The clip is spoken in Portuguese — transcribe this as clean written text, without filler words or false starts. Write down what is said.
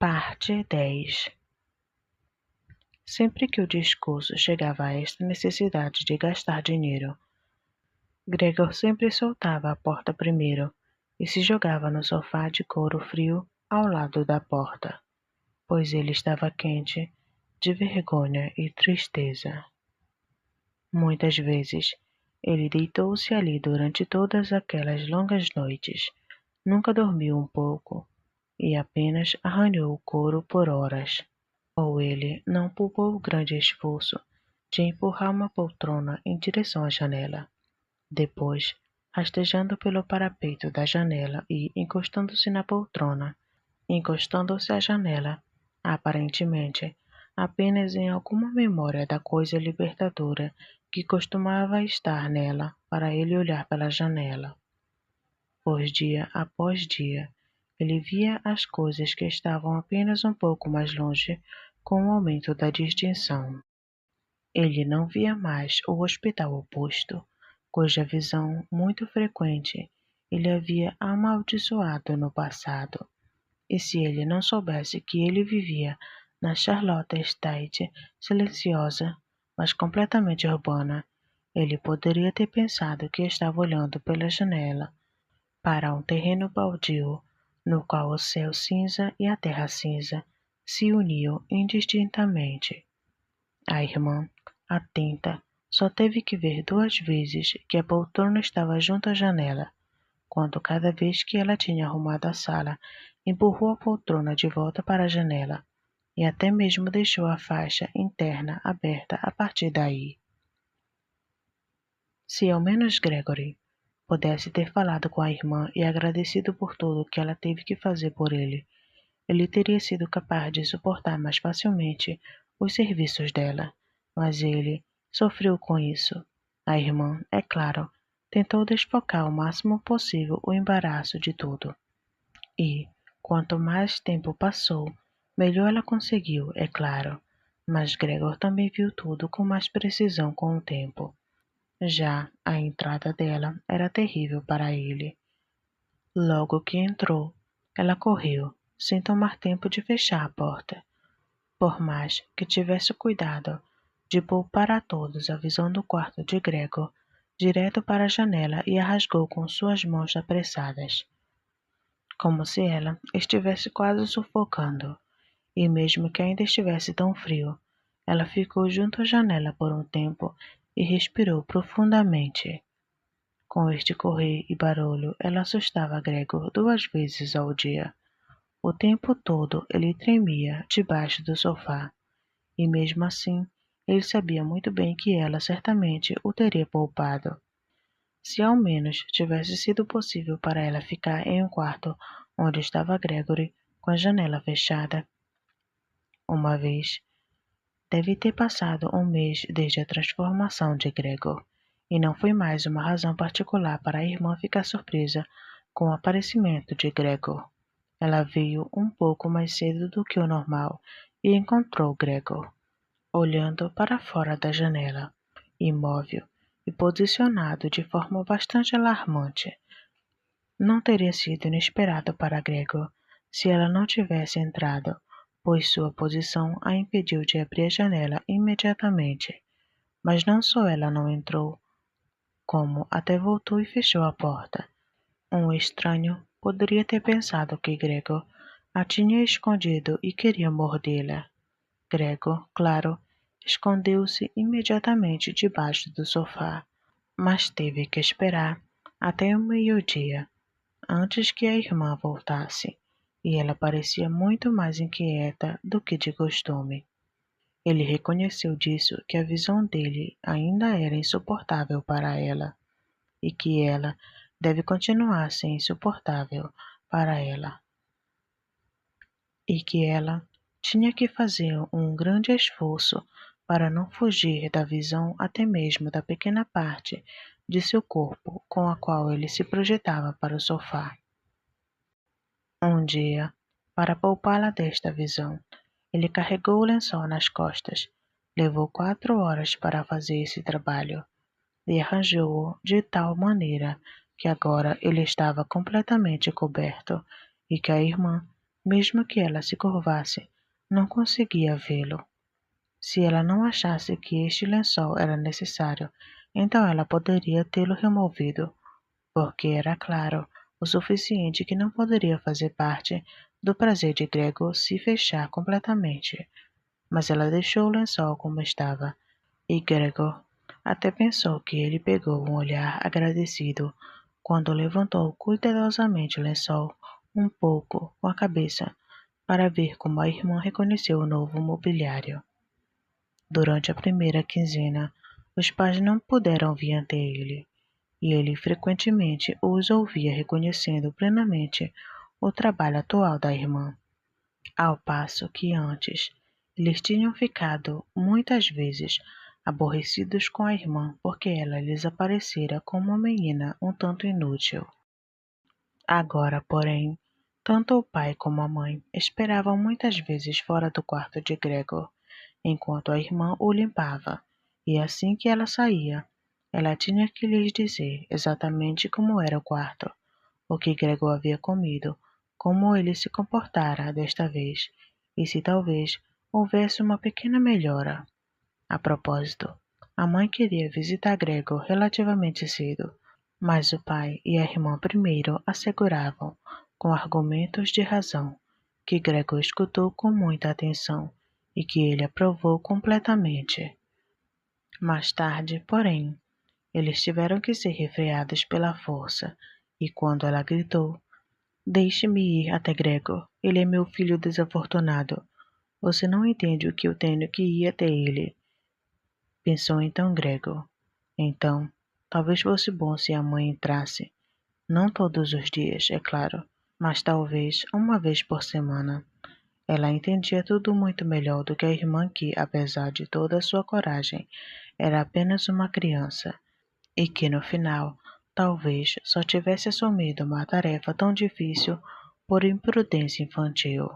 Parte 10. Sempre que o discurso chegava a esta necessidade de gastar dinheiro, Gregor sempre soltava a porta primeiro e se jogava no sofá de couro frio ao lado da porta, pois ele estava quente de vergonha e tristeza. Muitas vezes, ele deitou-se ali durante todas aquelas longas noites, nunca dormiu um pouco e apenas arranhou o couro por horas. Ou ele não poupou grande esforço de empurrar uma poltrona em direção à janela. Depois, rastejando pelo parapeito da janela e encostando-se na poltrona, encostando-se à janela, aparentemente, apenas em alguma memória da coisa libertadora que costumava estar nela para ele olhar pela janela. Pois dia após dia, ele via as coisas que estavam apenas um pouco mais longe com o aumento da distinção. Ele não via mais o hospital oposto, cuja visão muito frequente ele havia amaldiçoado no passado. E se ele não soubesse que ele vivia na Charlotte Estate silenciosa, mas completamente urbana, ele poderia ter pensado que estava olhando pela janela para um terreno baldio, no qual o céu cinza e a terra cinza se uniam indistintamente. A irmã, atenta, só teve que ver 2 vezes que a poltrona estava junto à janela, quando cada vez que ela tinha arrumado a sala, empurrou a poltrona de volta para a janela e até mesmo deixou a faixa interna aberta a partir daí. Se ao menos Gregory pudesse ter falado com a irmã e agradecido por tudo que ela teve que fazer por ele, ele teria sido capaz de suportar mais facilmente os serviços dela, mas ele sofreu com isso. A irmã, é claro, tentou desfocar o máximo possível o embaraço de tudo. E, quanto mais tempo passou, melhor ela conseguiu, é claro, mas Gregor também viu tudo com mais precisão com o tempo. Já a entrada dela era terrível para ele. Logo que entrou, ela correu, sem tomar tempo de fechar a porta. Por mais que tivesse cuidado de poupar a todos a visão do quarto de Gregor, direto para a janela e a rasgou com suas mãos apressadas, como se ela estivesse quase sufocando. E mesmo que ainda estivesse tão frio, ela ficou junto à janela por um tempo e respirou profundamente. Com este correr e barulho, ela assustava Gregor 2 vezes ao dia. O tempo todo ele tremia debaixo do sofá, e mesmo assim, ele sabia muito bem que ela certamente o teria poupado. Se ao menos tivesse sido possível para ela ficar em um quarto onde estava Gregory, com a janela fechada. Uma vez, deve ter passado um mês desde a transformação de Gregor, e não foi mais uma razão particular para a irmã ficar surpresa com o aparecimento de Gregor. Ela veio um pouco mais cedo do que o normal e encontrou Gregor, olhando para fora da janela, imóvel e posicionado de forma bastante alarmante. Não teria sido inesperado para Gregor se ela não tivesse entrado, pois sua posição a impediu de abrir a janela imediatamente. Mas não só ela não entrou, como até voltou e fechou a porta. Um estranho poderia ter pensado que Gregor a tinha escondido e queria mordê-la. Gregor, claro, escondeu-se imediatamente debaixo do sofá, mas teve que esperar até o meio-dia antes que a irmã voltasse, e ela parecia muito mais inquieta do que de costume. Ele reconheceu disso que a visão dele ainda era insuportável para ela, e que ela deve continuar a ser insuportável para ela, e que ela tinha que fazer um grande esforço para não fugir da visão até mesmo da pequena parte de seu corpo com a qual ele se projetava para o sofá. Um dia, para poupá-la desta visão, ele carregou o lençol nas costas. Levou 4 horas para fazer esse trabalho e arranjou-o de tal maneira que agora ele estava completamente coberto e que a irmã Mesmo que ela se curvasse, não conseguia vê-lo. Se ela não achasse que este lençol era necessário, então ela poderia tê-lo removido, porque era claro o suficiente que não poderia fazer parte do prazer de Gregor se fechar completamente. Mas ela deixou o lençol como estava, e Gregor até pensou que ele pegou um olhar agradecido quando levantou cuidadosamente o lençol um pouco com a cabeça para ver como a irmã reconheceu o novo mobiliário. Durante a primeira quinzena, os pais não puderam vir ante ele, e ele frequentemente os ouvia reconhecendo plenamente o trabalho atual da irmã, ao passo que antes eles tinham ficado muitas vezes aborrecidos com a irmã porque ela lhes aparecera como uma menina um tanto inútil. Agora, porém, tanto o pai como a mãe esperavam muitas vezes fora do quarto de Gregor, enquanto a irmã o limpava, e assim que ela saía, ela tinha que lhes dizer exatamente como era o quarto, o que Gregor havia comido, como ele se comportara desta vez, e se talvez houvesse uma pequena melhora. A propósito, a mãe queria visitar Gregor relativamente cedo, mas o pai e a irmã primeiro asseguravam, com argumentos de razão, que Gregor escutou com muita atenção e que ele aprovou completamente. Mais tarde, porém, eles tiveram que ser refreados pela força, e quando ela gritou: "Deixe-me ir até Gregor, ele é meu filho desafortunado. Você não entende o que eu tenho que ir até ele", pensou então Gregor. Então, talvez fosse bom se a mãe entrasse. Não todos os dias, é claro, mas talvez uma vez por semana. Ela entendia tudo muito melhor do que a irmã que, apesar de toda a sua coragem, era apenas uma criança, e que no final, talvez só tivesse assumido uma tarefa tão difícil por imprudência infantil.